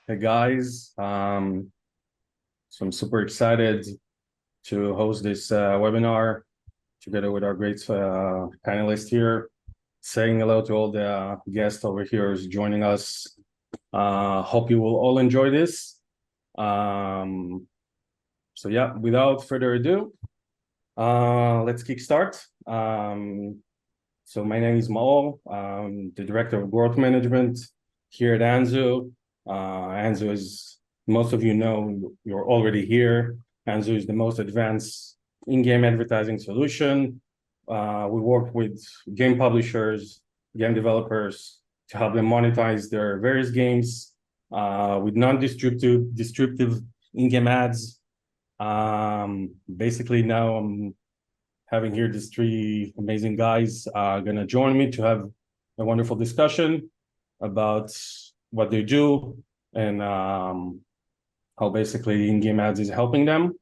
Hey guys, so I'm super excited to host this webinar together with our great panelists here. Saying hello to all the guests over here who's joining us. Hope you will all enjoy this. So yeah, without further ado, let's kickstart. So my name is Maol. I'm the Director of Growth Management here at Anzu. Anzu is, most of you know, you're already here. Anzu is the most advanced in-game advertising solution. We work with game publishers, game developers to help them monetize their various games with non-disruptive in-game ads. Basically now I'm having here these three amazing guys gonna join me to have a wonderful discussion about what they do and how basically in-game ads is helping them.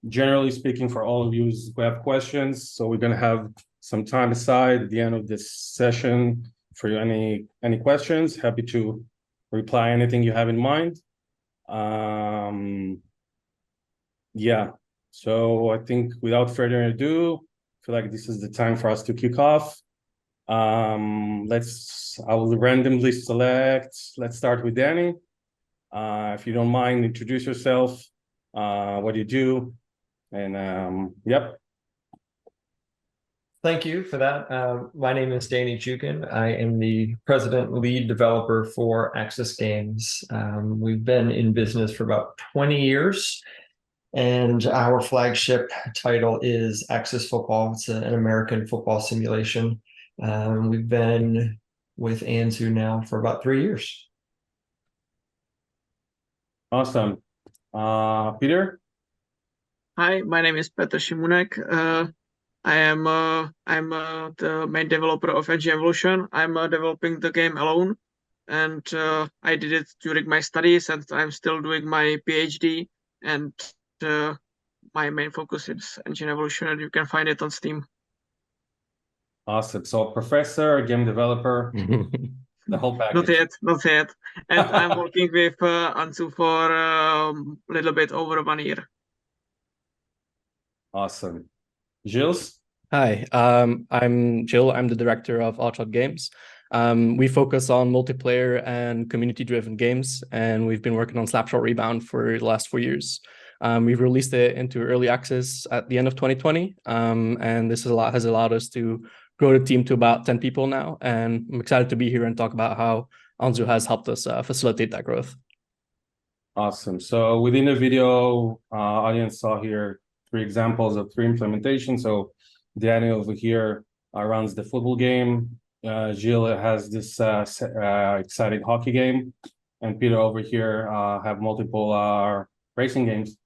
Generally speaking, for all of you who have questions, so we're gonna have some time aside at the end of this session for you, any questions. Happy to reply anything you have in mind. Yeah, so I think without further ado, I feel like this is the time for us to kick off. I will randomly select, let's start with Danny. If you don't mind, introduce yourself, what you do, and yep. Thank you for that. My name is Danny Jukin. I am the president and lead developer for Axis Games. We've been in business for about 20 years, and our flagship title is Axis Football. It's an American football simulation. We've been with Anzu now for about 3 years. Awesome. Peter? Hi, my name is Petr Šimunek. I'm the main developer of Edge Evolution. I'm developing the game alone, and I did it during my studies, and I'm still doing my PhD. And uh, my main focus is Engine Evolution, and you can find it on Steam. Awesome. So professor, game developer, the whole Not package. yet, not yet. And I'm working with Anzu for a little bit over 1 year. Awesome. Gilles? Hi, I'm Jill. I'm the director of All Games. We focus on multiplayer and community-driven games, and we've been working on Slapshot Rebound for the last 4 years. We've released it into early access at the end of 2020, and this has allowed us to grow the team to about 10 people now. And I'm excited to be here and talk about how Anzu has helped us facilitate that growth. Awesome. So within the video, audience saw here 3 examples of 3 implementations. So Danny over here runs the football game. Gilles has this exciting hockey game, and Peter over here have multiple racing games,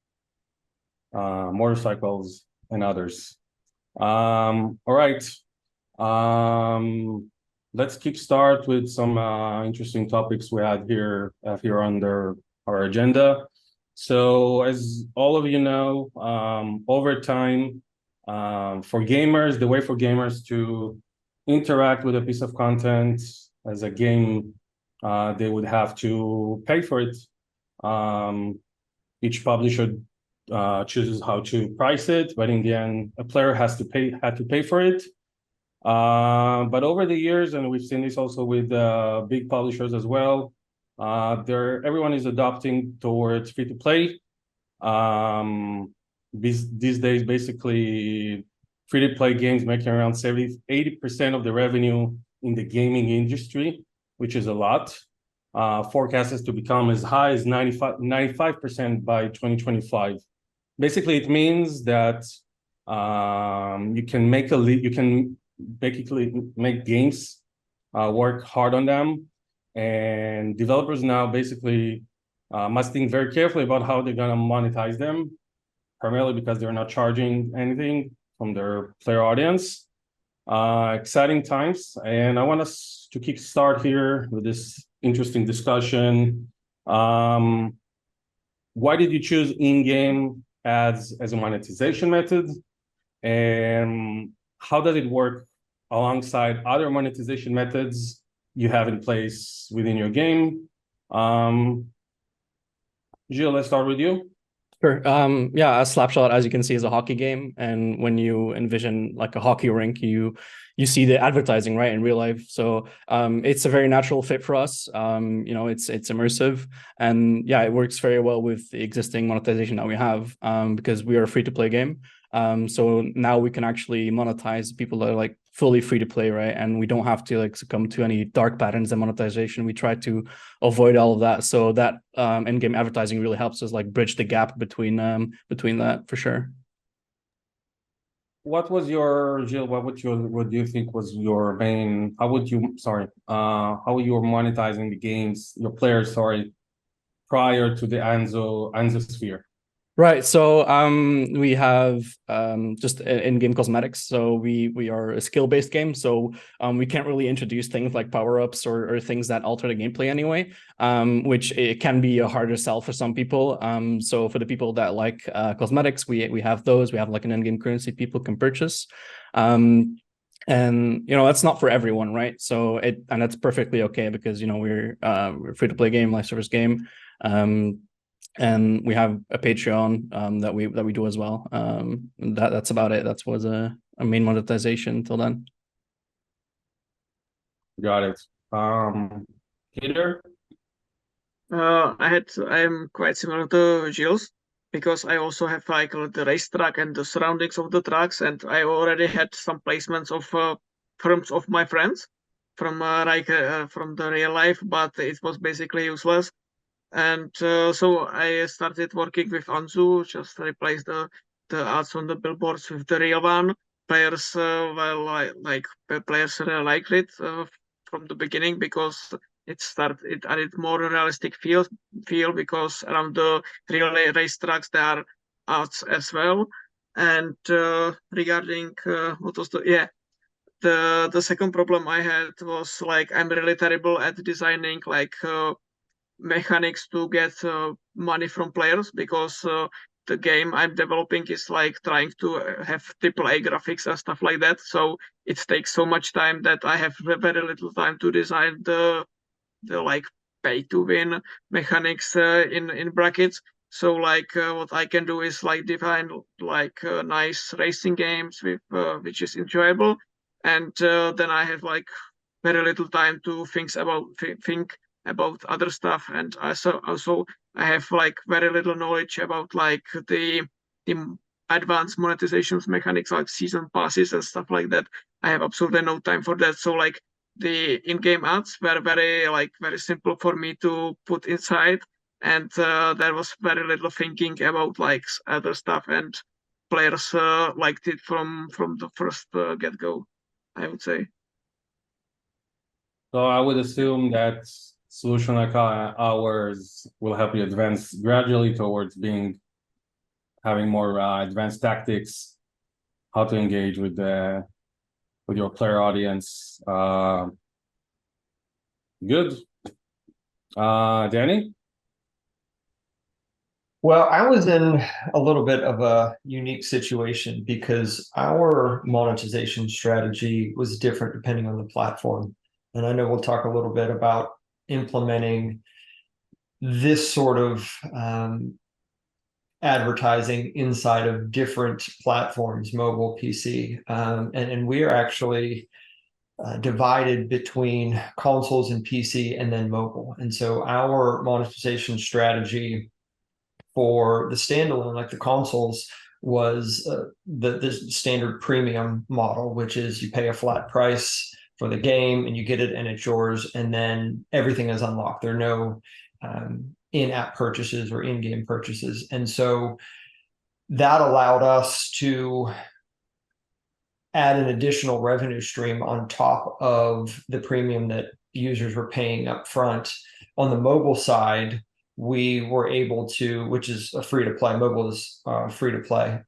motorcycles, and others. All right. Let's kickstart with some interesting topics we had here under our agenda. So as all of you know, over time, for gamers, the way for gamers to interact with a piece of content as a game, they would have to pay for it. Each publisher chooses how to price it, but in the end, a player had to pay for it. But over the years, and we've seen this also with big publishers as well, everyone is adopting towards free-to-play. These days, basically, free-to-play games making around 80% of the revenue in the gaming industry, which is a lot. Forecasted to become as high as 95% by 2025. Basically, it means that you can basically make games, work hard on them, and developers now basically must think very carefully about how they're gonna monetize them, primarily because they're not charging anything from their player audience. Exciting times, and I want us to kickstart here with this interesting discussion. Why did you choose in-game ads as a monetization method? And how does it work alongside other monetization methods you have in place within your game. Gilles, let's start with you. Sure. Yeah, a Slapshot, as you can see, is a hockey game, and when you envision like a hockey rink, you see the advertising right in real life. So it's a very natural fit for us. It's immersive, and yeah, it works very well with the existing monetization that we have because we are a free-to-play game. So now we can actually monetize people that are like fully free to play, right? And we don't have to like succumb to any dark patterns in monetization. We try to avoid all of that. So that in-game advertising really helps us like bridge the gap between that for sure. What was your, Gilles, what do you think was your main, how you were monetizing the games, your players, prior to the Anzo sphere? Right. So we have just in-game cosmetics. So we are a skill-based game. So we can't really introduce things like power-ups or things that alter the gameplay anyway, which it can be a harder sell for some people. So for the people that like cosmetics, we have those. We have like an in-game currency people can purchase. And that's not for everyone, right? So and that's perfectly okay because we're free to play game, live service game. And we have a Patreon that we do as well. That's about it. That was a main monetization until then. Got it. Peter? I am quite similar to Gilles because I also have like the racetrack and the surroundings of the tracks, and I already had some placements of firms of my friends from from the real life, but it was basically useless. And so I started working with Anzu, just replace the ads on the billboards with the real one. Players players really liked it from the beginning because it added more realistic feel because around the real racetracks there are ads as well. And regarding what was the second problem I had was like I'm really terrible at designing like mechanics to get money from players because the game I'm developing is like trying to have AAA graphics and stuff like that. So it takes so much time that I have very little time to design the like pay to win mechanics in brackets. So like what I can do is like define like nice racing games with which is enjoyable, and then I have like very little time to think about other stuff, and also I have like very little knowledge about like the advanced monetizations mechanics like season passes and stuff like that. I have absolutely no time for that. So like the in-game ads were very simple for me to put inside, and there was very little thinking about like other stuff, and players liked it from the first get-go, I would say. So I would assume that solution like ours will help you advance gradually towards having more advanced tactics, how to engage with your player audience. Good. Danny? Well, I was in a little bit of a unique situation because our monetization strategy was different depending on the platform. And I know we'll talk a little bit about implementing this sort of advertising inside of different platforms, mobile, PC. And we are actually divided between consoles and PC and then mobile. And so our monetization strategy for the standalone, like the consoles, was the standard premium model, which is you pay a flat price for the game and you get it and it's yours, and then everything is unlocked. There are no in-app purchases or in-game purchases. And so that allowed us to add an additional revenue stream on top of the premium that users were paying up front. On the mobile side, we were able to, which is a free to play, mobile is free to play.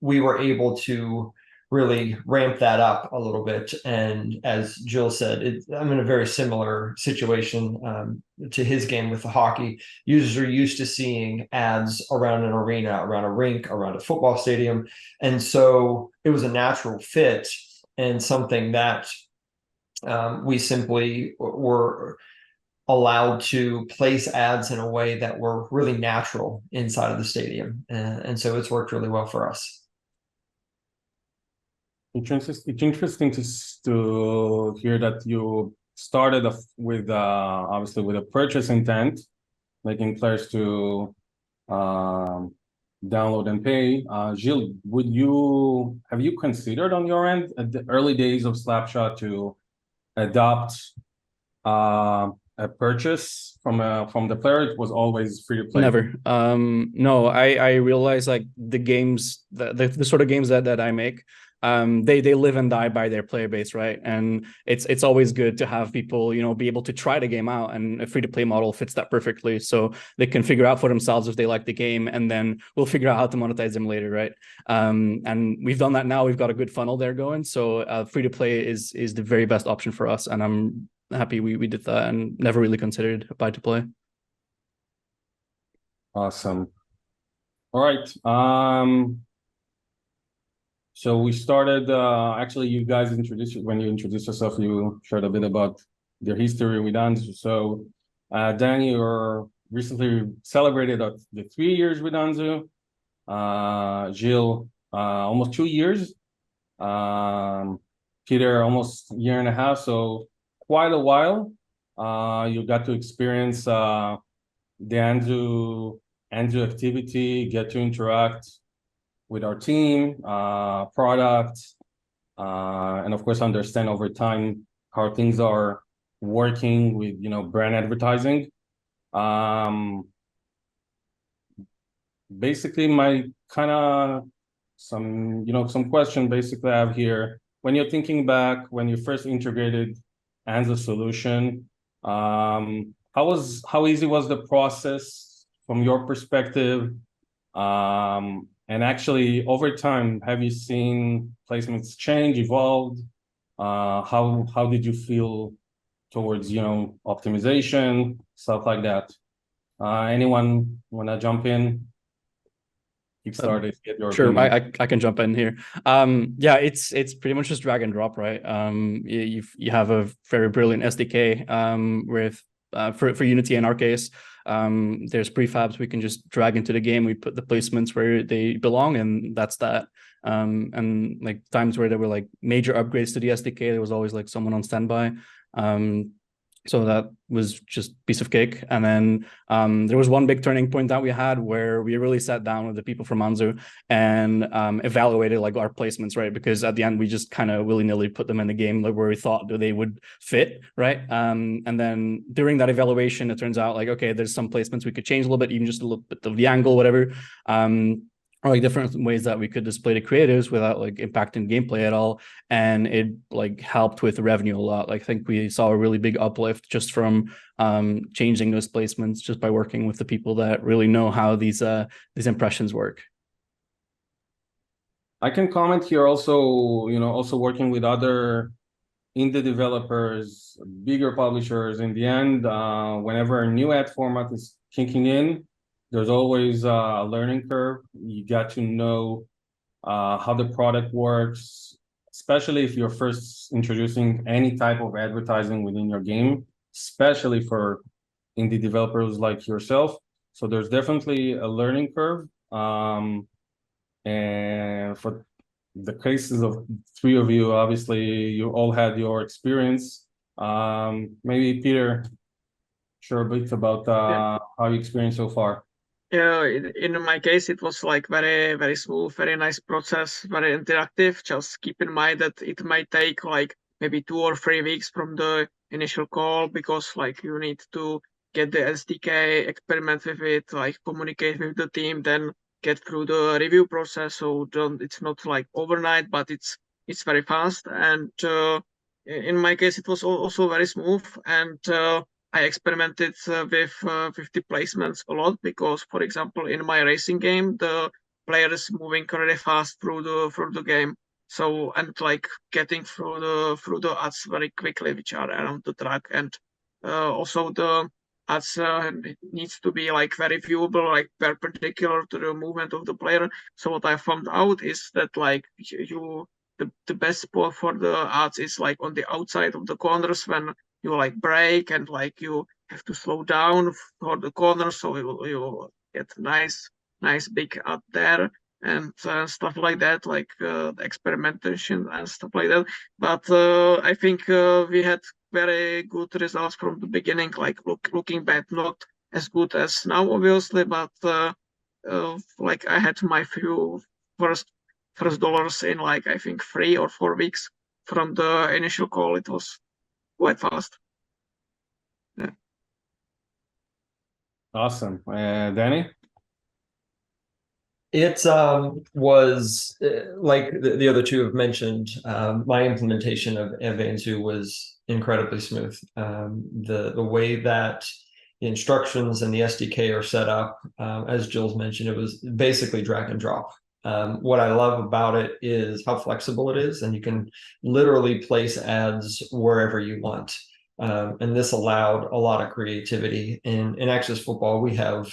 We were able to really ramp that up a little bit. And as Jill said, I'm in a very similar situation to his game with the hockey. Users are used to seeing ads around an arena, around a rink, around a football stadium. And so it was a natural fit and something that We simply were allowed to place ads in a way that were really natural inside of the stadium. And so it's worked really well for us. It's interesting to hear that you started off with obviously with a purchase intent, making players to download and pay. Gilles, have you considered on your end at the early days of Slapshot to adopt a purchase from the player? It was always free to play. Never. No, I realize like the games, the sort of games that I make, they live and die by their player base, right? And it's always good to have people, you know, be able to try the game out, and a free to play model fits that perfectly. So they can figure out for themselves if they like the game, and then we'll figure out how to monetize them later, right? And we've done that now. We've got a good funnel there going. So free to play is the very best option for us, and I'm happy we did that and never really considered buy to play. Awesome. All right. So we started, actually you guys when you introduced yourself, you shared a bit about your history with Anzu. So Dan, you're recently celebrated the 3 years with Anzu. Gilles, almost 2 years. Peter, almost a year and a half. So quite a while. You got to experience the Anzu activity, get to interact with our team, product, and of course understand over time how things are working with, you know, brand advertising. Basically my kind of some question basically I have here. When you're thinking back, when you first integrated Anzu solution, how easy was the process from your perspective? And actually, over time, have you seen placements change, evolved? How did you feel towards, you know, optimization, stuff like that? Anyone wanna jump in? Keep started, get your Sure, opinion. I can jump in here. Yeah, it's pretty much just drag and drop, right? You have a very brilliant SDK with for Unity in our case. There's prefabs we can just drag into the game. We put the placements where they belong, and that's that. And like times where there were like major upgrades to the SDK, there was always like someone on standby. So that was just piece of cake. And then there was one big turning point that we had where we really sat down with the people from Anzu and evaluated like our placements, right? Because at the end we just kind of willy-nilly put them in the game like, where we thought they would fit, right? And then during that evaluation, it turns out like, okay, there's some placements we could change a little bit, even just a little bit of the angle, whatever. Or like different ways that we could display the creatives without like impacting gameplay at all, and it like helped with the revenue a lot. Like, I think we saw a really big uplift just from changing those placements, just by working with the people that really know how these impressions work. I can comment here also, you know, also working with other indie developers, bigger publishers. In the end, whenever a new ad format is kicking in, there's always a learning curve. You got to know how the product works, especially if you're first introducing any type of advertising within your game, especially for indie developers like yourself. So there's definitely a learning curve. And for the cases of three of you, obviously you all had your experience. Maybe Peter, share a bit about how you experienced so far. Yeah, in my case, it was like very, very smooth, very nice process, very interactive. Just keep in mind that it might take like maybe 2 or 3 weeks from the initial call, because like you need to get the SDK, experiment with it, like communicate with the team, then get through the review process. So it's not like overnight, but it's very fast. And in my case, it was also very smooth. And I experimented with the placements a lot, because, for example, in my racing game, the player is moving really fast through the game. So, and like getting through the ads very quickly, which are around the track, and also the ads needs to be like very viewable, like perpendicular to the movement of the player. So what I found out is that like you the best spot for the ads is like on the outside of the corners when you like brake and like you have to slow down for the corner, so you get nice big ad there and stuff like that, like experimentation and stuff like that. But I think we had very good results from the beginning, like looking back, not as good as now, obviously, but like I had my few first dollars in like I think 3 or 4 weeks from the initial call. It was quite fast. Yeah. Awesome. Danny? It was like the other two have mentioned. My implementation of Anzu was incredibly smooth. The way that the instructions and the SDK are set up, as Jill's mentioned, it was basically drag and drop. What I love about it is how flexible it is, and you can literally place ads wherever you want. And this allowed a lot of creativity. In Access Football, we have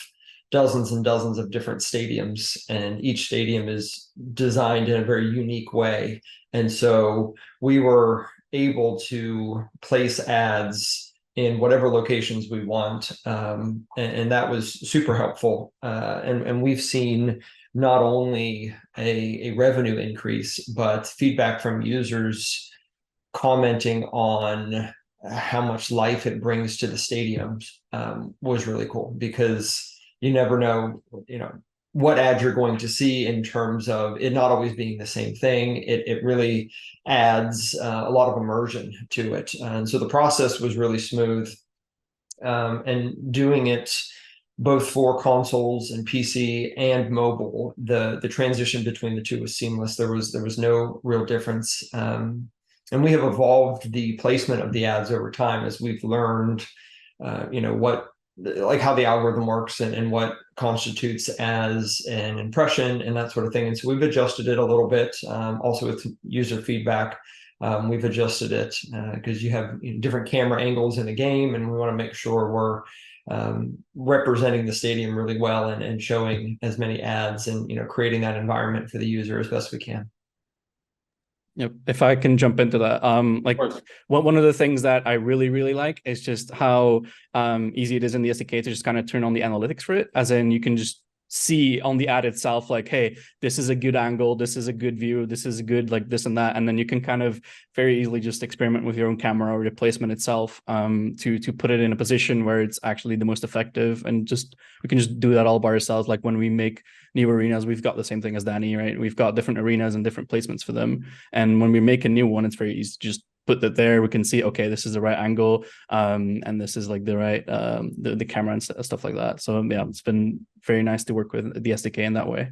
dozens and dozens of different stadiums, and each stadium is designed in a very unique way. And so we were able to place ads in whatever locations we want. And that was super helpful. And we've seen not only a revenue increase, but feedback from users commenting on how much life it brings to the stadiums was really cool, because you never know, what ad you're going to see in terms of it not always being the same thing. It really adds a lot of immersion to it. And so the process was really smooth. And doing it both for consoles and PC and mobile, the transition between the two was seamless. There was no real difference. And we have evolved the placement of the ads over time as we've learned, what, like how the algorithm works and what constitutes as an impression and that sort of thing. And so we've adjusted it a little bit, also with user feedback. We've adjusted it because you have different camera angles in the game, and we want to make sure we're representing the stadium really well and showing as many ads and creating that environment for the user as best we can. Yep. If I can jump into that, one of the things that I really like is just how easy it is in the SDK to just kind of turn on the analytics for it. As in, you can just see on the ad itself, like, hey, this is a good angle, this is a good view, this is a good like this and that, and then you can kind of very easily just experiment with your own camera or the placement itself to put it in a position where it's actually the most effective. And just we can just do that all by ourselves. Like when we make new arenas, we've got the same thing as Danny, right? We've got different arenas and different placements for them, and when we make a new one, it's very easy to just put that there. We can see, okay, this is the right angle, and this is like the right the camera and stuff like that. So yeah, it's been very nice to work with the SDK in that way.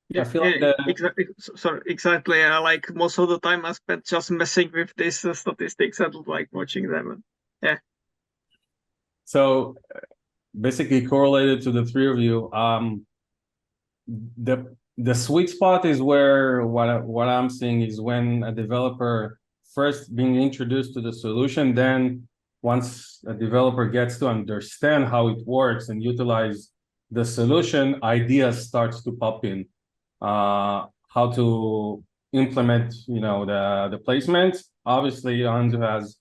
Yeah, I feel like exactly. Sorry, exactly. Like most of the time I spent just messing with these statistics and like watching them. Yeah. So basically correlated to the three of you, the sweet spot is where what I'm seeing is when a developer first being introduced to the solution, then once a developer gets to understand how it works and utilize the solution, ideas starts to pop in. How to implement, the placement. Obviously, Anzu has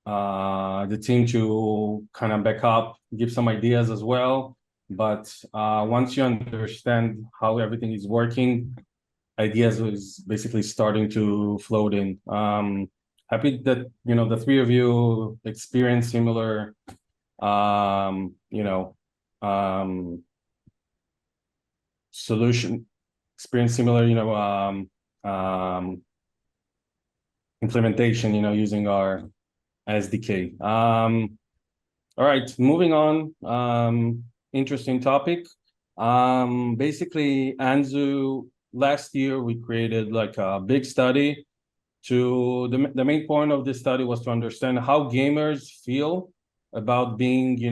the team to kind of back up, give some ideas as well. But once you understand how everything is working, ideas is basically starting to float in. Happy that the three of you experience similar, solution, experience similar, implementation, using our SDK. All right, moving on. Interesting topic. Basically, Anzu, last year we created like a big study. The main point of this study was to understand how gamers feel about being,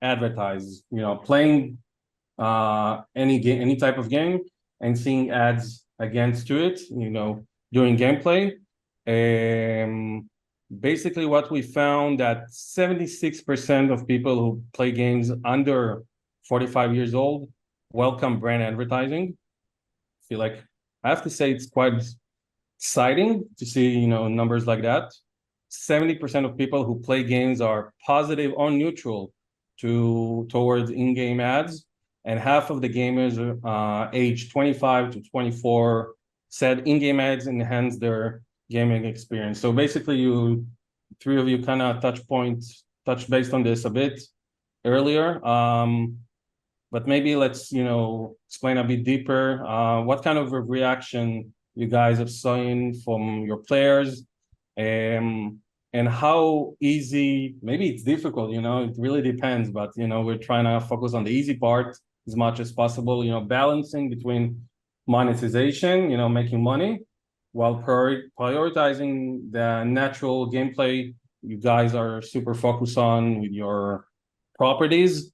advertised, playing any type of game and seeing ads against to it, during gameplay. Basically what we found that 76% of people who play games under 45 years old welcome brand advertising. I feel like I have to say it's quite exciting to see, numbers like that. 70% of people who play games are positive or neutral towards in-game ads, and half of the gamers age 25 to 24 said in-game ads enhance their gaming experience. So basically, three of you kind of touch based on this a bit earlier. But maybe let's, explain a bit deeper. What kind of a reaction you guys have seen from your players, and how easy, maybe it's difficult, it really depends, but, we're trying to focus on the easy part as much as possible, balancing between monetization, making money, while prioritizing the natural gameplay you guys are super focused on with your properties.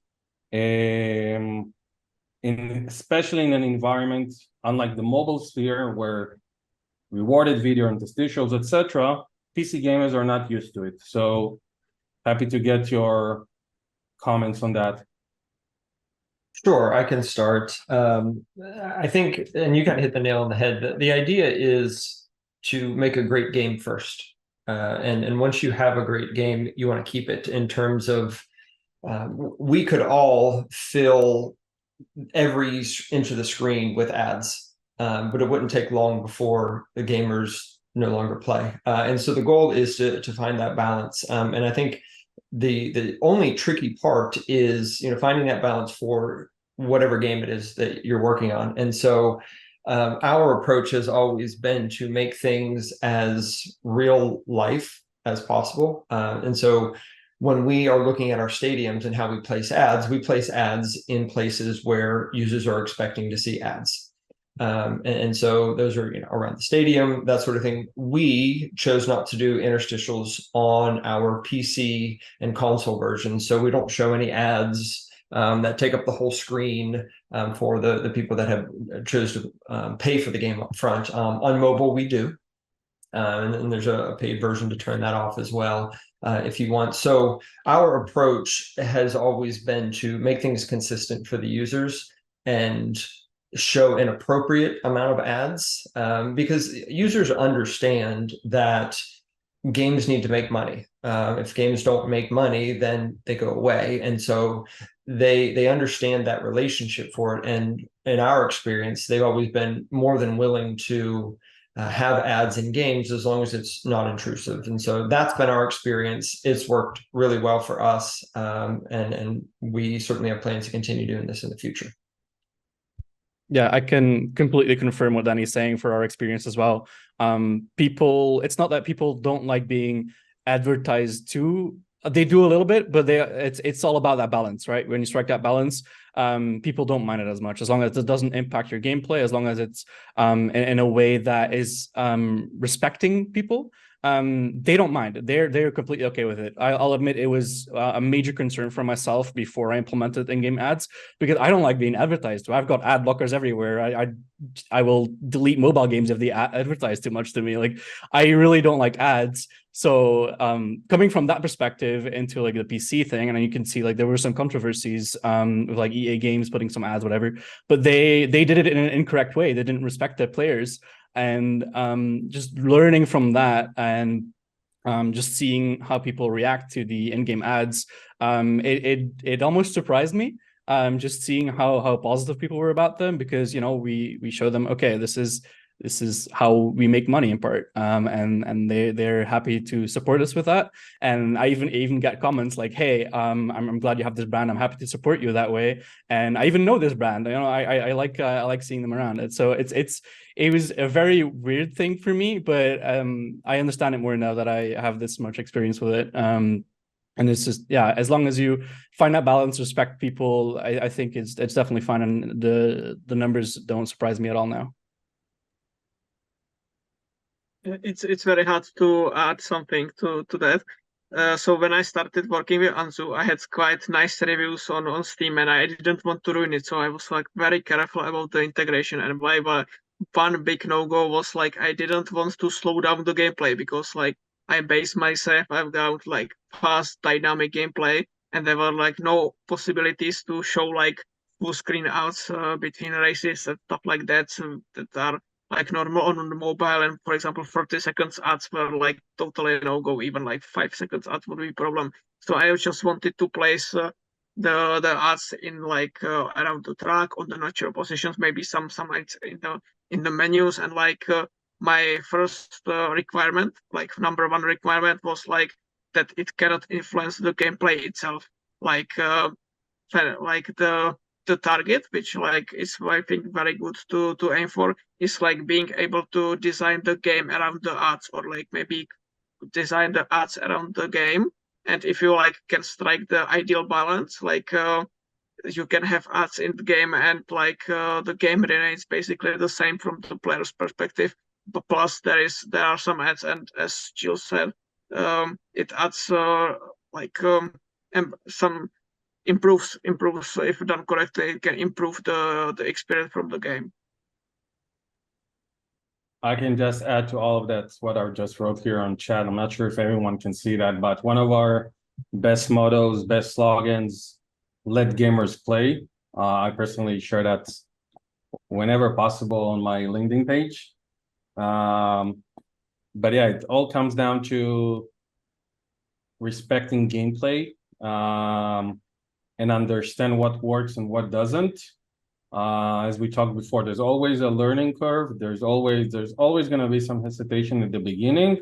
Especially in an environment unlike the mobile sphere where rewarded video and interstitials, etc., PC gamers are not used to it. So happy to get your comments on that. Sure, I can start. I think, and you kind of hit the nail on the head, the idea is to make a great game first. And once you have a great game, you want to keep it in terms of we could all fill every inch of the screen with ads, but it wouldn't take long before the gamers no longer play. And so the goal is to find that balance. And I think the only tricky part is finding that balance for whatever game it is that you're working on. And so our approach has always been to make things as real life as possible. And so when we are looking at our stadiums and how we place ads in places where users are expecting to see ads. And so those are around the stadium, that sort of thing. We chose not to do interstitials on our PC and console versions, so we don't show any ads that take up the whole screen for the people that have chose to pay for the game up front. On mobile, we do. And then there's a paid version to turn that off as well if you want. So our approach has always been to make things consistent for the users and show an appropriate amount of ads because users understand that games need to make money. If games don't make money, then they go away. And so they understand that relationship for it. And in our experience, they've always been more than willing to have ads in games as long as it's not intrusive. And so that's been our experience. It's worked really well for us. And we certainly have plans to continue doing this in the future. Yeah, I can completely confirm what Danny's saying for our experience as well. It's not that people don't like being advertised to. They do a little bit, but it's all about that balance, right? When you strike that balance, people don't mind it as much as long as it doesn't impact your gameplay, as long as it's in a way that is respecting people. They don't mind. They're completely okay with it. I'll admit it was a major concern for myself before I implemented in-game ads because I don't like being advertised to. I've got ad blockers everywhere. I will delete mobile games if they advertise too much to me. Like I really don't like ads. So coming from that perspective into like the PC thing, and you can see like there were some controversies with like EA Games putting some ads, whatever, but they did it in an incorrect way. They didn't respect their players. And just learning from that and just seeing how people react to the in-game ads, it almost surprised me. Just seeing how positive people were about them because we show them, okay, this is how we make money in part, and they're happy to support us with that. And I even get comments like, hey, I'm glad you have this brand, I'm happy to support you that way. And I even know this brand, I like seeing them around it. So it was a very weird thing for me, but I understand it more now that I have this much experience with it. And it's just, yeah, as long as you find that balance, respect people, I think it's definitely fine. And the numbers don't surprise me at all now. It's very hard to add something to that. So when I started working with Anzu, I had quite nice reviews on Steam, and I didn't want to ruin it. So I was like very careful about the integration. And one big no-go was like I didn't want to slow down the gameplay because like I base myself, I've got like fast dynamic gameplay, and there were like no possibilities to show like full screen ads between races and stuff like that, so that are like normal on the mobile, and for example 30 seconds ads were like totally no go. Even like 5 seconds ads would be a problem. So I just wanted to place the ads in like around the track on the natural positions, maybe some ads in the menus, and like my first requirement, like number one requirement, was like that it cannot influence the gameplay itself, like like the target, which like is I think very good to aim for, is like being able to design the game around the ads, or like maybe design the ads around the game. And if you like can strike the ideal balance, like you can have ads in the game, and like the game remains basically the same from the player's perspective. But plus there are some ads, and as Jill said, it adds like some improves if done correctly. It can improve the experience from the game. I can just add to all of that what I just wrote here on chat. I'm not sure if everyone can see that, but one of our best mottos, best slogans, let gamers play. I personally share that whenever possible on my LinkedIn page. But yeah, it all comes down to respecting gameplay and understand what works and what doesn't. As we talked before, there's always a learning curve. There's always going to be some hesitation at the beginning,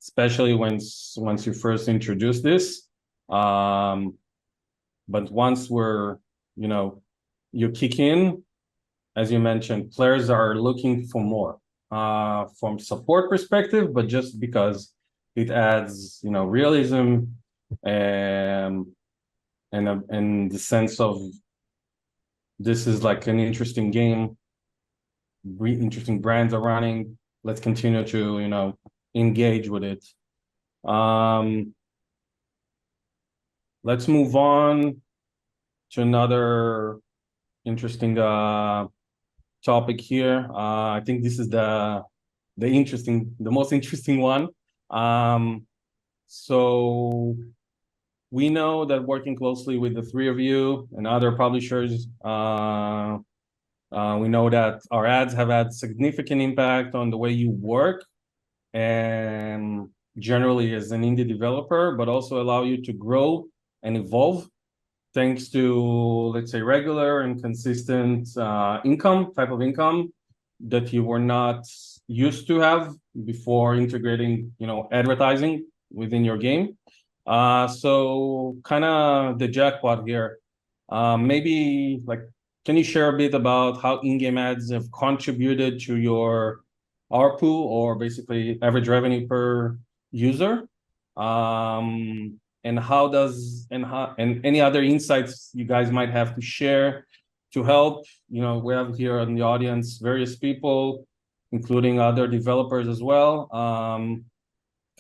especially once you first introduce this. But once you kick in, as you mentioned, players are looking for more from support perspective, but just because it adds, realism and the sense of this is like an interesting game, interesting brands are running. Let's continue to, engage with it. Let's move on to another interesting topic here. I think this is the most interesting one. So we know that working closely with the three of you and other publishers, we know that our ads have had significant impact on the way you work and generally as an indie developer, but also allow you to grow and evolve thanks to, let's say, regular and consistent type of income that you were not used to have before integrating, advertising within your game. So kind of the jackpot here. Maybe can you share a bit about how in-game ads have contributed to your ARPU, or basically average revenue per user? And any other insights you guys might have to share to help. We have here in the audience various people, including other developers as well.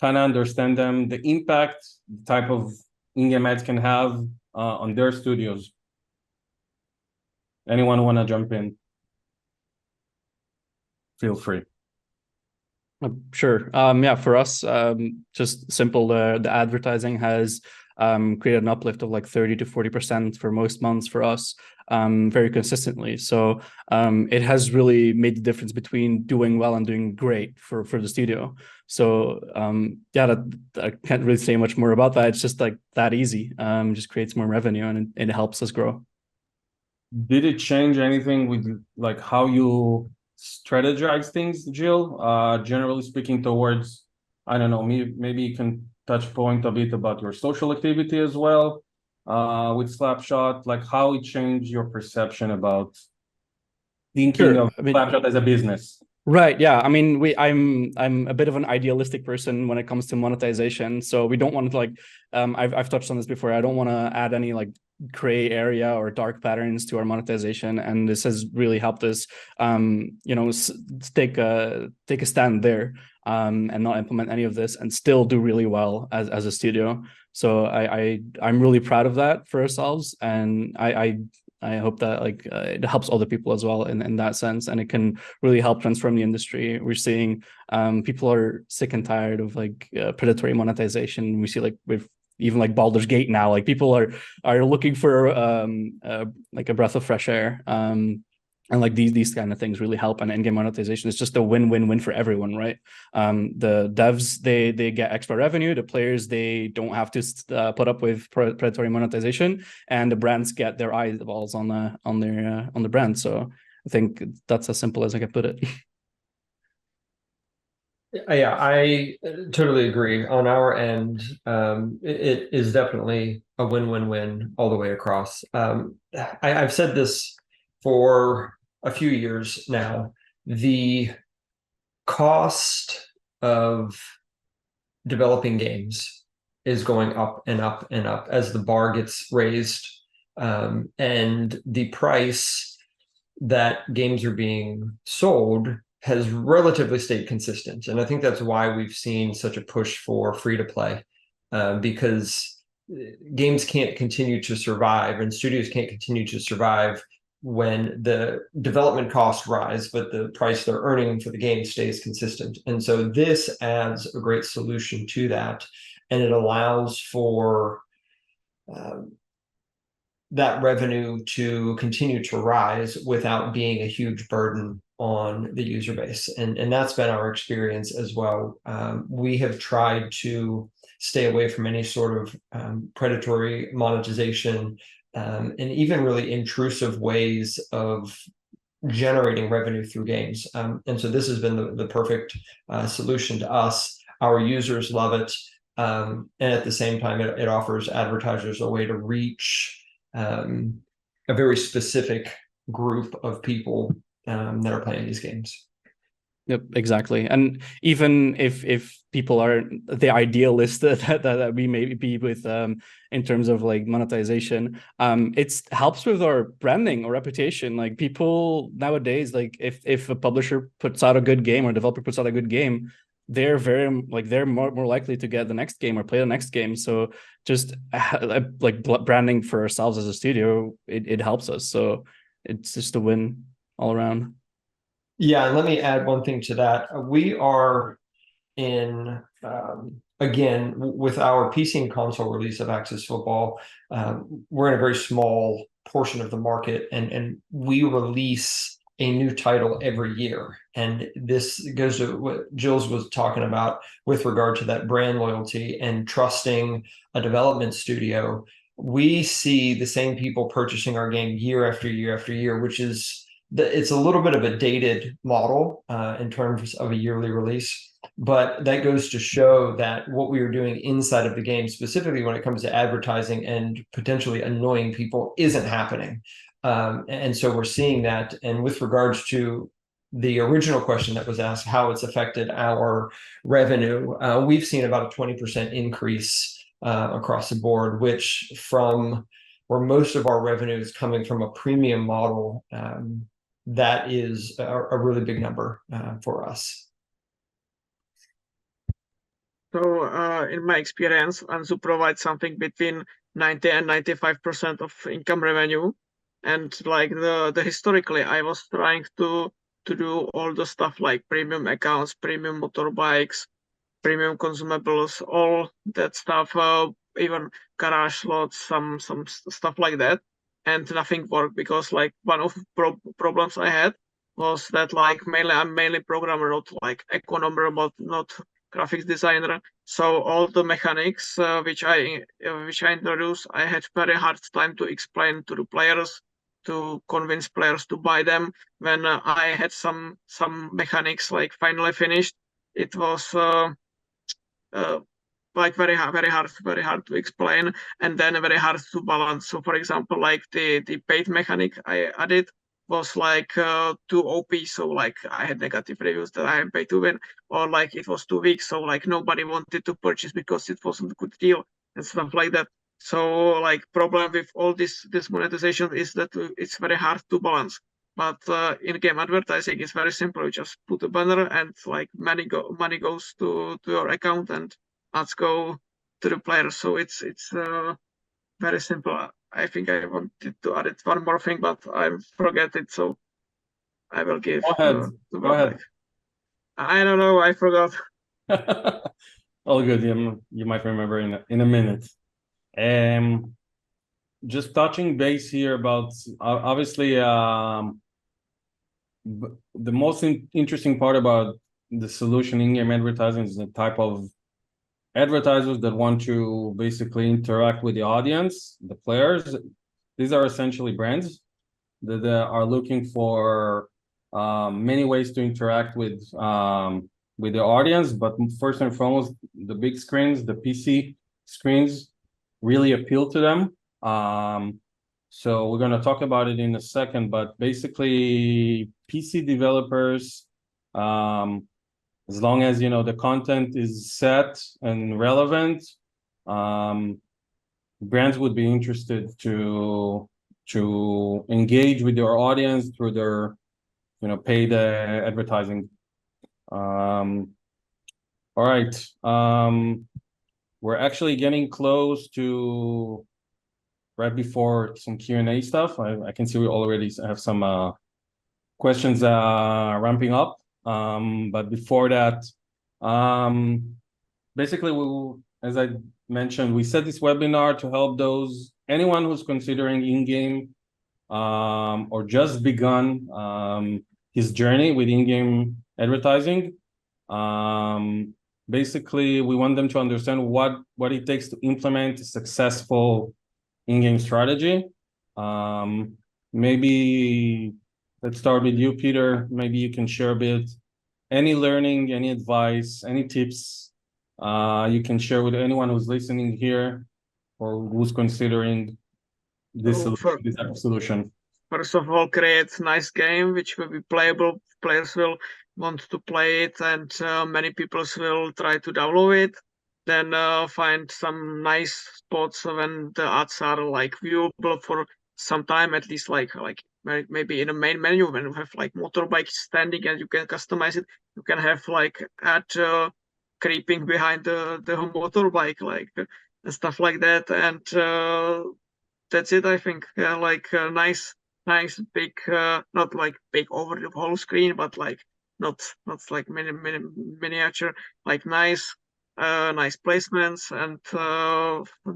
Kind of understand the impact the type of in-game ads can have on their studios. Anyone want to jump in? Feel free. Sure. Yeah, for us, just simple. The advertising has created an uplift of like 30 to 40% for most months for us, very consistently. So it has really made the difference between doing well and doing great for the studio. So yeah, I can't really say much more about that. It's just like that easy. Just creates more revenue, and it helps us grow. Did it change anything with like how you strategize things, Jill? Generally speaking, towards, I don't know, maybe you can touch point a bit about your social activity as well, with Slapshot, like how it changed your perception about thinking of Slapshot as a business. Right. Yeah. I mean, I'm a bit of an idealistic person when it comes to monetization. So we don't want to I've touched on this before. I don't want to add any like gray area or dark patterns to our monetization, and this has really helped us, take a stand there, and not implement any of this and still do really well as a studio. So I'm really proud of that for ourselves, and I hope that it helps other people as well in that sense, and it can really help transform the industry. We're seeing people are sick and tired of predatory monetization. We see with even Baldur's Gate now, people are looking for a breath of fresh air. And like these kind of things really help. And in-game monetization is just a win-win-win for everyone, right? The devs, they get extra revenue. The players, they don't have to put up with predatory monetization, and the brands get their eyeballs on the brand. So I think that's as simple as I can put it. Yeah, I totally agree. On our end, it is definitely a win-win-win all the way across. I've said this for a few years now. The cost of developing games is going up and up and up as the bar gets raised, and the price that games are being sold has relatively stayed consistent. And I think that's why we've seen such a push for free to play, because games can't continue to survive and studios can't continue to survive when the development costs rise, but the price they're earning for the game stays consistent. And so this adds a great solution to that. And it allows for that revenue to continue to rise without being a huge burden on the user base. And that's been our experience as well. We have tried to stay away from any sort of predatory monetization, and even really intrusive ways of generating revenue through games. And so this has been the perfect solution to us. Our users love it. And at the same time, it offers advertisers a way to reach a very specific group of people that are playing these games. Yep, exactly. And even if people are the idealist that we may be with in terms of like monetization, it helps with our branding or reputation. Like people nowadays, like if a publisher puts out a good game or developer puts out a good game, they're they're more likely to get the next game or play the next game. So just like branding for ourselves as a studio, it helps us. So it's just a win all around. Yeah, and let me add one thing to that. We are in, again, with our PC and console release of Access Football, we're in a very small portion of the market, and we release a new title every year. And this goes to what Jules was talking about with regard to that brand loyalty and trusting a development studio. We see the same people purchasing our game year after year after year, which is it's a little bit of a dated model in terms of a yearly release, but that goes to show that what we are doing inside of the game, specifically when it comes to advertising and potentially annoying people, isn't happening. And so we're seeing that. And with regards to the original question that was asked, how it's affected our revenue, we've seen about a 20% increase across the board, which from where most of our revenue is coming from a premium model, that is a really big number for us. So in my experience, Anzu provides something between 90 and 95% of income revenue. And like the historically, I was trying to do all the stuff like premium accounts, premium motorbikes, premium consumables, all that stuff, even garage slots, some stuff like that, and nothing worked because like one of problems I had was that like I'm mainly programmer, not like economer, but not graphics designer. So all the mechanics which I introduced, I had very hard time to explain to the players, to convince players to buy them. When I had some mechanics like finally finished, it was like very hard to explain, and then very hard to balance. So for example, like the paid mechanic I added was like too OP, so like I had negative reviews that I am paid to win, or like it was too weak, so like nobody wanted to purchase because it wasn't a good deal and stuff like that. So like problem with all this monetization is that it's very hard to balance. But in-game advertising is very simple. You just put a banner and like money goes to your account and ads go to the player. So it's very simple. I think I wanted to add it one more thing, but I forget it. So I will give Go ahead. the Go ahead. back. I don't know. I forgot. All good. You might remember in a minute. Just touching base here about obviously the most interesting part about the solution in-game advertising is the type of advertisers that want to basically interact with the audience, the players. These are essentially brands that are looking for many ways to interact with the audience, but first and foremost, the big screens, the PC screens, really appeal to them. So we're going to talk about it in a second, but basically PC developers, as long as the content is set and relevant, brands would be interested to engage with their audience through their paid advertising. All right. We're actually getting close to right before some Q&A stuff. I can see we already have some questions ramping up. But before that, basically, as I mentioned, we set this webinar to help anyone who's considering in-game or just begun his journey with in-game advertising. Basically, we want them to understand what it takes to implement a successful in-game strategy. Maybe let's start with you, Peter. Maybe you can share a bit. Any learning, any advice, any tips you can share with anyone who's listening here or who's considering this type of solution? First of all, create nice game which will be playable. Players will want to play it, and many people will try to download it. Then find some nice spots when the ads are like viewable for some time, at least like maybe in a main menu when you have like motorbike standing and you can customize it. You can have like ad creeping behind the motorbike, like and stuff like that. And that's it, I think. Like nice big, not like big over the whole screen, but like not like miniature, like nice placements, and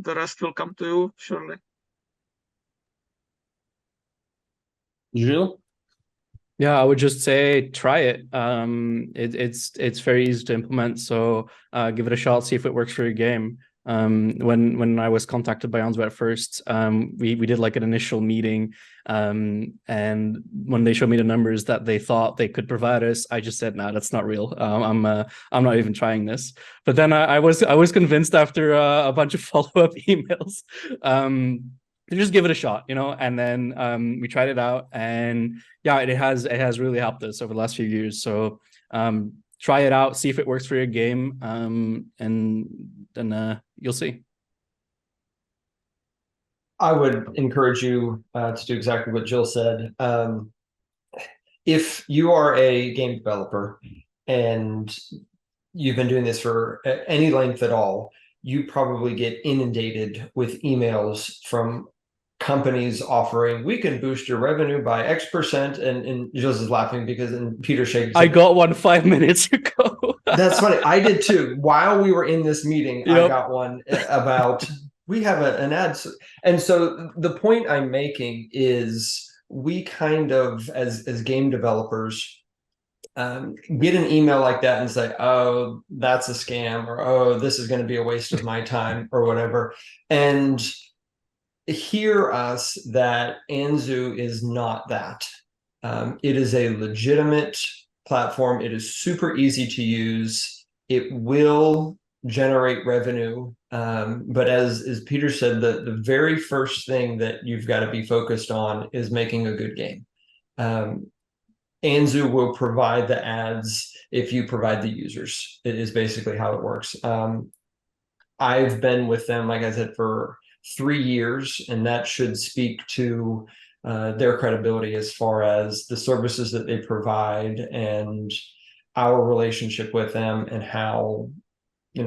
the rest will come to you surely. Gilles? Yeah, I would just say try it. It's very easy to implement, so give it a shot, see if it works for your game. When I was contacted by Answer at first, we did like an initial meeting, and when they showed me the numbers that they thought they could provide us, I just said, "Nah, that's not real. I'm not even trying this." But then I was convinced after a bunch of follow-up emails to just give it a shot, and then we tried it out, and yeah, it has really helped us over the last few years. So try it out, see if it works for your game, and then you'll see. I would encourage you to do exactly what Jill said. If you are a game developer and you've been doing this for any length at all, you probably get inundated with emails from companies offering, we can boost your revenue by X%. And Jill's is laughing because Peter shaking. I got one 5 minutes ago. That's funny. I did too. While we were in this meeting, Yep. I got one about we have an ad. And so the point I'm making is we kind of, as game developers, get an email like that and say, oh, that's a scam, or oh, this is going to be a waste of my time, or whatever. And hear us that Anzu is not that. It is a legitimate platform. It is super easy to use. It will generate revenue. But as Peter said, the very first thing that you've got to be focused on is making a good game. Anzu will provide the ads if you provide the users. It is basically how it works. I've been with them, like I said, for 3 years, and that should speak to their credibility as far as the services that they provide and our relationship with them and how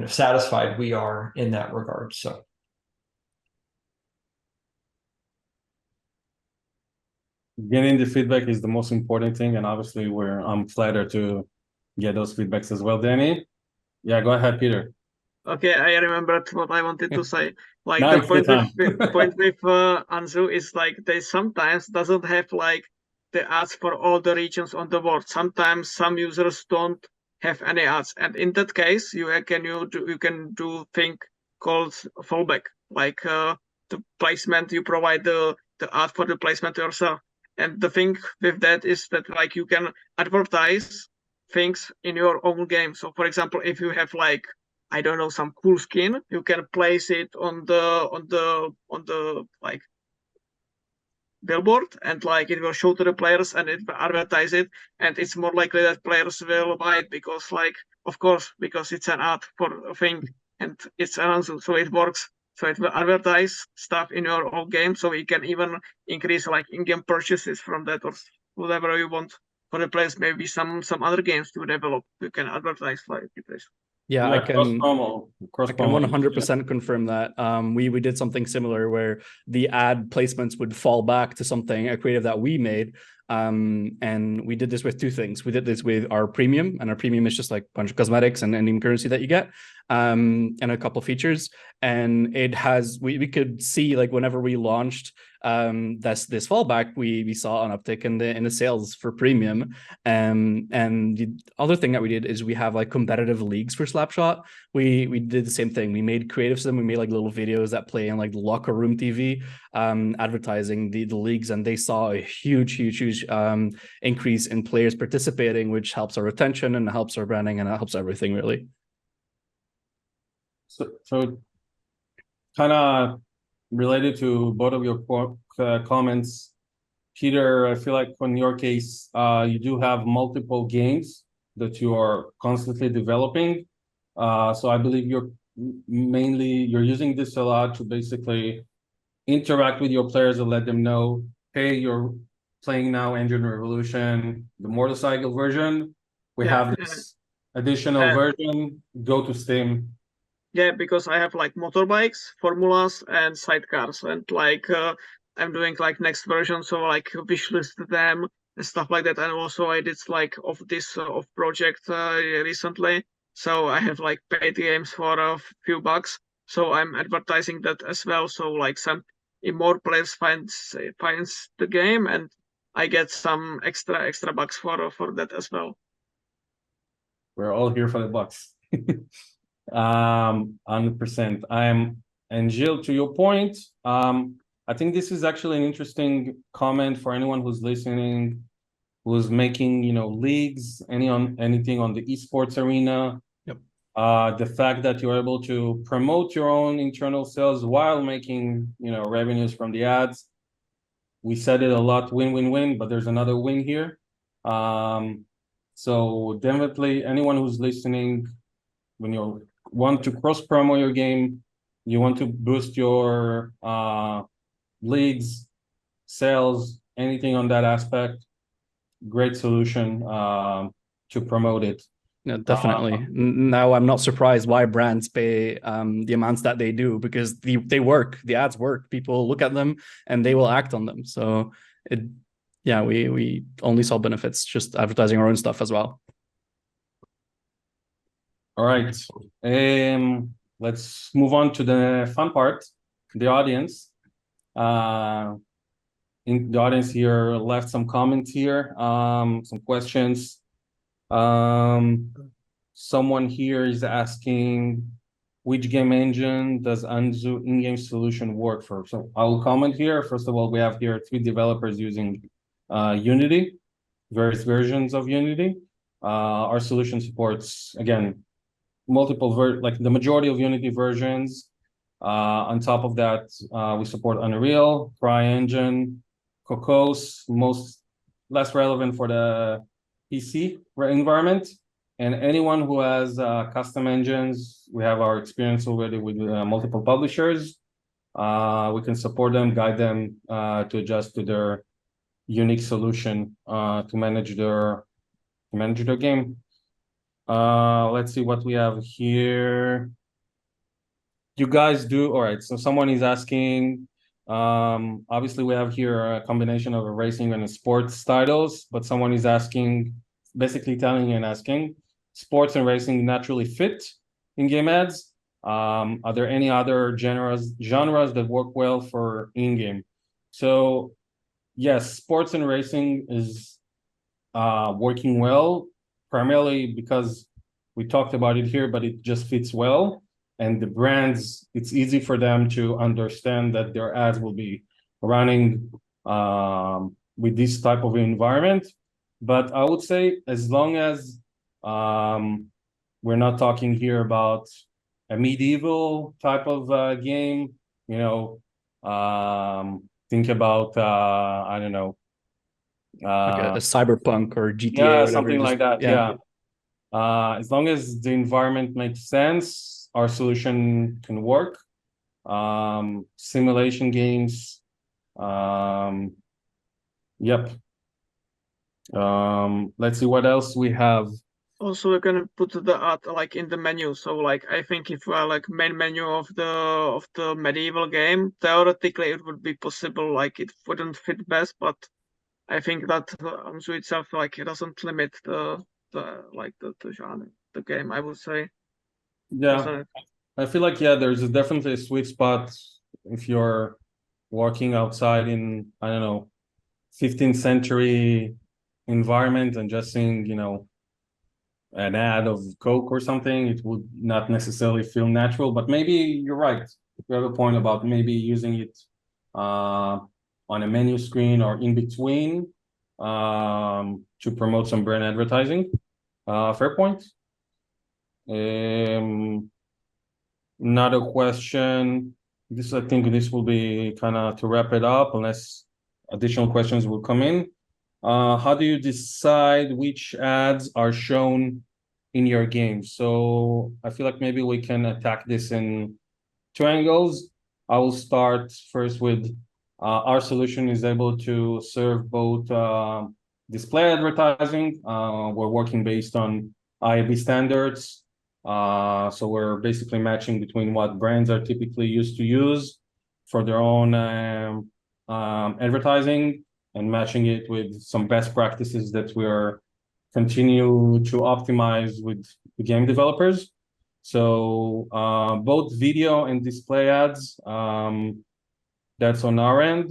satisfied we are in that regard. So getting the feedback is the most important thing, and obviously I'm flattered to get those feedbacks as well. Danny? Yeah, go ahead, Peter. Okay, I remembered what I wanted to say. Like Now the point it's the with Anzu is like they sometimes doesn't have like the ads for all the regions on the world. Sometimes some users don't have any ads, and in that case, you can do thing called fallback, like the placement you provide the ad for the placement yourself. And the thing with that is that like you can advertise things in your own game. So for example, if you have like, I don't know, some cool skin, you can place it on the like billboard, and like it will show to the players and it will advertise it, and it's more likely that players will buy it because like, of course, because it's an ad for a thing and it's announced, so it works. So it will advertise stuff in your own game, so you can even increase like in-game purchases from that or whatever you want for the players. Maybe some other games to develop, you can advertise like this. Yeah, Yeah, cross I can promo. 100% confirm that. We did something similar where the ad placements would fall back to something, a creative that we made. And we did this with two things. We did this with our premium, and our premium is just like a bunch of cosmetics and in currency that you get, and a couple of features. And it has, we could see like whenever we launched this fallback, we saw an uptick in the sales for premium. And the other thing that we did is we have like competitive leagues for Slapshot. We did the same thing. We made creatives of them. We made like little videos that play in like the locker room TV, advertising the leagues, and they saw a huge increase in players participating, which helps our retention and helps our branding and it helps everything really. So kind of related to both of your comments, Peter, I feel like in your case, you do have multiple games that you are constantly developing. So I believe you're using this a lot to basically interact with your players and let them know, hey, you're playing now Engine Revolution, the motorcycle version. We have this additional version. Go to Steam. Yeah, because I have like motorbikes, formulas, and sidecars, and like I'm doing like next version, so like wishlist them and stuff like that. And also I did like of this of project recently, so I have like paid games for a few bucks. So I'm advertising that as well. So like some if more players finds the game, and I get some extra bucks for that as well. We're all here for the bucks. 100%. And Gilles, to your point, I think this is actually an interesting comment for anyone who's listening, who's making, leagues, anything on the esports arena. Yep. The fact that you're able to promote your own internal sales while making, revenues from the ads. We said it a lot, win, but there's another win here. So definitely anyone who's listening, when you want to cross promo your game, you want to boost your leagues, sales, anything on that aspect, great solution to promote it. Yeah, definitely. Now I'm not surprised why brands pay the amounts that they do, because they work, the ads work. People look at them and they will act on them. So we only saw benefits just advertising our own stuff as well. All right. Let's move on to the fun part, the audience. In the audience here left some comments here, some questions. Someone here is asking, which game engine does Anzu in-game solution work for? So I'll comment here. First of all, we have here 3 developers using Unity, various versions of Unity. Our solution supports, again, multiple like the majority of Unity versions. On top of that, we support Unreal, CryEngine, Cocos, less relevant for the PC environment. And anyone who has custom engines, we have our experience already with multiple publishers. We can support them, guide them to adjust to their unique solution to manage their game. Let's see what we have here. You guys do, all right, so someone is asking, obviously we have here a combination of a racing and a sports titles, but someone is asking, basically telling and asking, sports and racing naturally fit in game ads? Are there any other genres that work well for in-game? So yes, sports and racing is working well, primarily because we talked about it here, but it just fits well. And the brands, it's easy for them to understand that their ads will be running with this type of environment. But I would say as long as we're not talking here about a medieval type of game, you know, think about I don't know, Like a cyberpunk or GTA yeah, or whatever. something Just like that. yeah. Yeah. As long as the environment makes sense, our solution can work. Simulation games. Yep. Let's see what else we have. Also, we're gonna put the art like in the menu. So like I think if we are like main menu of the medieval game, theoretically it would be possible. Like it wouldn't fit best, but I think that Anzu itself like it doesn't limit the genre, the game. I would say, Yeah, doesn't it? I feel like there's definitely a sweet spot if you're working outside in, I don't know, 15th century environment and just seeing, an ad of Coke or something, it would not necessarily feel natural. But maybe you're right. You have a point about maybe using it on a menu screen or in between to promote some brand advertising. Fair point. Another question. I think this will be kind of to wrap it up, unless additional questions will come in. How do you decide which ads are shown in your game? So I feel like maybe we can attack this in two angles. I will start first with our solution is able to serve both display advertising. We're working based on IAB standards. So we're basically matching between what brands are typically used to use for their own advertising and matching it with some best practices that we are continue to optimize with the game developers. So both video and display ads, that's on our end.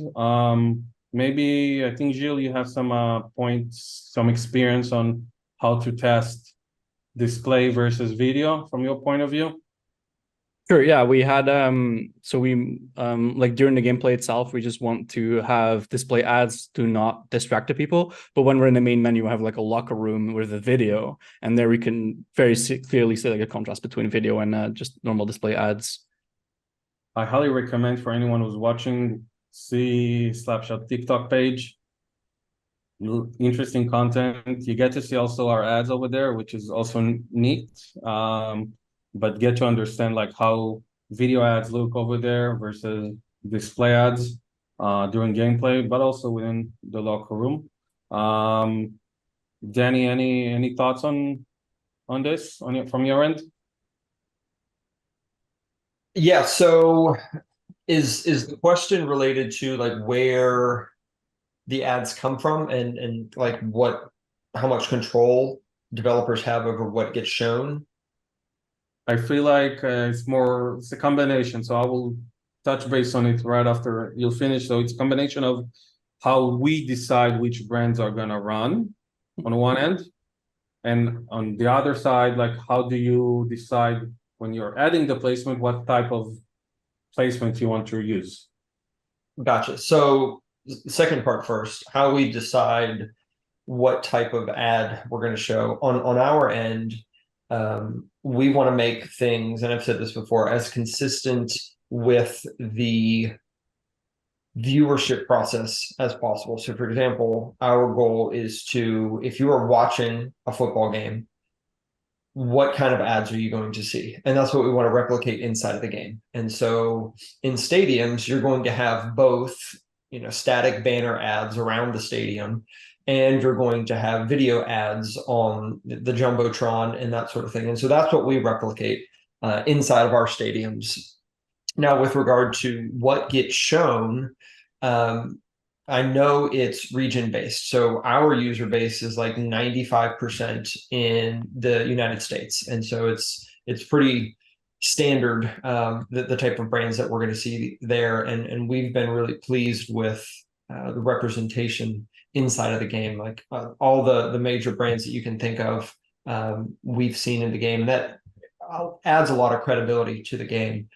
Maybe I think Gilles, you have some points, some experience on how to test display versus video from your point of view. Sure, yeah, we had so we like during the gameplay itself, we just want to have display ads to not distract the people. But when we're in the main menu, we have like a locker room with a video, and there we can very clearly see like a contrast between video and just normal display ads. I highly recommend for anyone who's watching, see Slapshot TikTok page. Interesting content. You get to see also our ads over there, which is also neat. But get to understand like how video ads look over there versus display ads during gameplay, but also within the locker room. Danny, any thoughts on this from your end? Yeah, so is the question related to like where the ads come from and like how much control developers have over what gets shown? I feel like it's a combination. So I will touch base on it right after you'll finish. So it's a combination of how we decide which brands are gonna run on one end, and on the other side, like how do you decide when you're adding the placement, what type of placement you want to use? Gotcha. So second part first, how we decide what type of ad we're going to show on our end. We want to make things, and I've said this before, as consistent with the viewership process as possible. So for example, our goal is to, if you are watching a football game, what kind of ads are you going to see? And that's what we want to replicate inside of the game. And so in stadiums, you're going to have both, static banner ads around the stadium, and you're going to have video ads on the Jumbotron and that sort of thing. And so that's what we replicate inside of our stadiums. Now, with regard to what gets shown, I know it's region based. So our user base is like 95% in the United States. And so it's pretty standard, the type of brands that we're going to see there. And we've been really pleased with the representation inside of the game, like all the major brands that you can think of, we've seen in the game. That adds a lot of credibility to the game.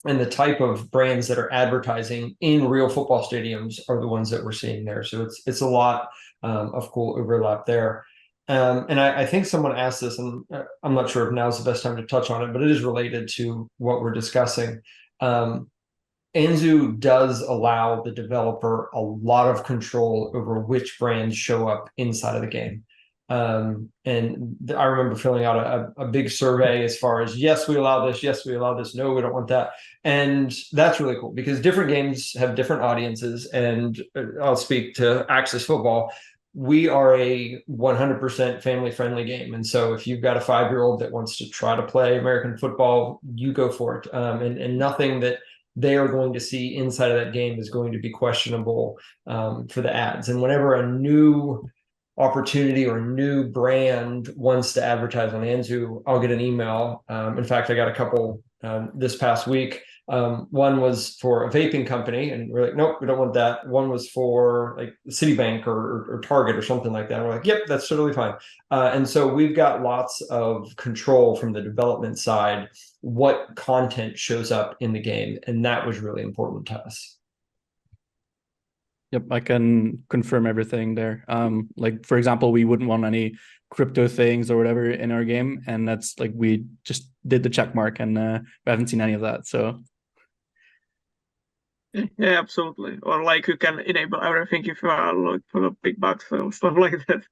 And the type of brands that are advertising in real football stadiums are the ones that we're seeing there. So it's a lot of cool overlap there. And I think someone asked this, and I'm not sure if now's the best time to touch on it, but it is related to what we're discussing. Anzu does allow the developer a lot of control over which brands show up inside of the game. And I remember filling out a big survey as far as, yes, we allow this, yes, we allow this, no, we don't want that. And that's really cool because different games have different audiences. And I'll speak to Axis Football. We are a 100% family-friendly game. And so if you've got a 5-year-old that wants to try to play American football, you go for it. And nothing that they are going to see inside of that game is going to be questionable for the ads. And whenever a new opportunity or new brand wants to advertise on Anzu, I'll get an email. In fact, I got a couple this past week. One was for a vaping company, and we're like, nope, we don't want that. One was for like Citibank or Target or something like that. And we're like, yep, that's totally fine. And so we've got lots of control from the development side, what content shows up in the game. And that was really important to us. Yep, I can confirm everything there. Like for example, we wouldn't want any crypto things or whatever in our game, and that's like we just did the check mark, and we haven't seen any of that. So Yeah, absolutely. Or like you can enable everything if you are like for the big bucks or stuff like that.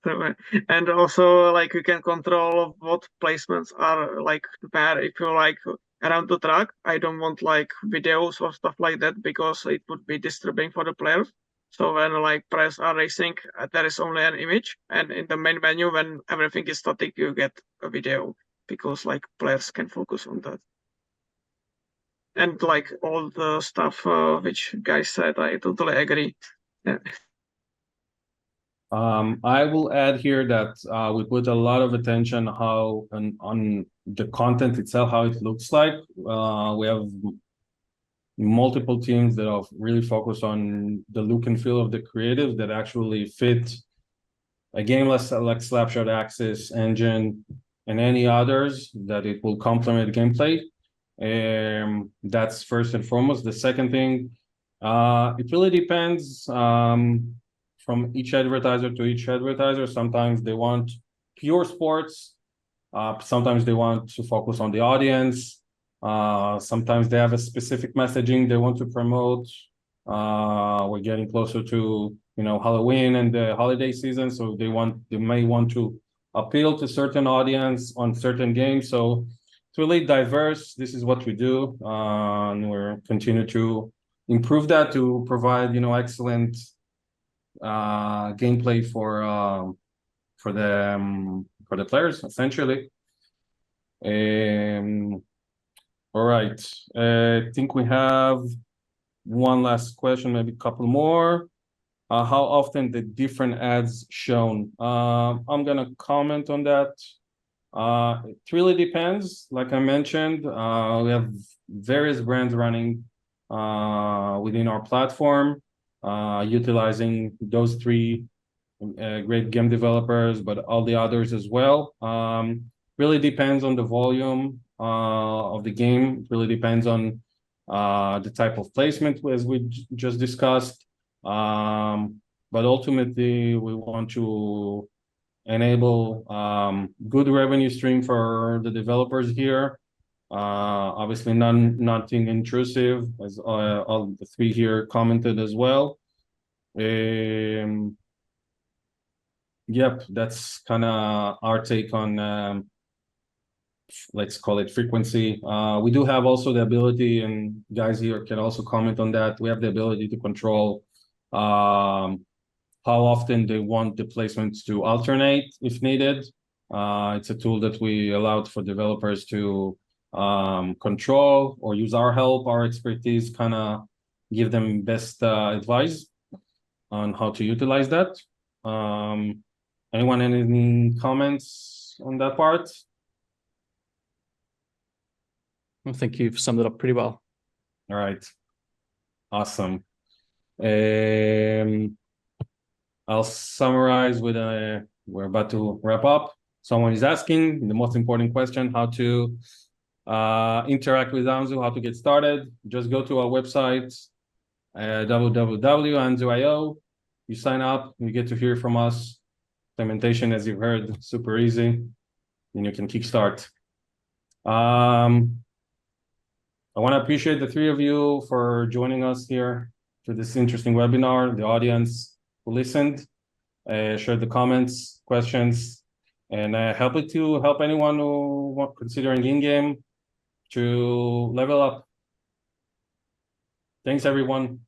So, and also like you can control what placements are like there. If you like around the track, I don't want like videos or stuff like that because it would be disturbing for the players. So when like players are racing, there is only an image, and in the main menu, when everything is static, you get a video because like players can focus on that. And like all the stuff which guys said, I totally agree. Yeah. I will add here that we put a lot of attention on the content itself, how it looks like. We have multiple teams that are really focused on the look and feel of the creatives that actually fit a game like Slapshot, Axis, Engine, and any others that it will complement gameplay. That's first and foremost. The second thing, it really depends from each advertiser to each advertiser. Sometimes they want pure sports. Sometimes they want to focus on the audience. Sometimes they have a specific messaging they want to promote. We're getting closer to Halloween and the holiday season, so they may want to appeal to certain audience on certain games. So it's really diverse. This is what we do, and we're continue to improve that to provide excellent gameplay for the players essentially. All right, I think we have one last question, maybe a couple more. How often the different ads shown? I'm gonna comment on that. It really depends. Like I mentioned, we have various brands running within our platform, utilizing those three great game developers, but all the others as well. Really depends on the volume of the game. It really depends on the type of placement, as we just discussed. But ultimately, we want to enable good revenue stream for the developers here. Obviously, nothing intrusive, as all the three here commented as well. Yep, that's kind of our take on let's call it frequency. We do have also the ability, and guys here can also comment on that. We have the ability to control how often they want the placements to alternate if needed. It's a tool that we allowed for developers to control or use our help, our expertise, kind of give them best advice on how to utilize that. Anyone, any comments on that part? I think you've summed it up pretty well. All right, awesome. I'll summarize with we're about to wrap up. Someone is asking the most important question: how to interact with Anzu, how to get started. Just go to our website, www.anzu.io. You sign up, you get to hear from us. Implementation, as you've heard, super easy, and you can kickstart. I want to appreciate the three of you for joining us here to this interesting webinar, the audience who listened, shared the comments, questions, and help anyone who considering in-game to level up. Thanks, everyone.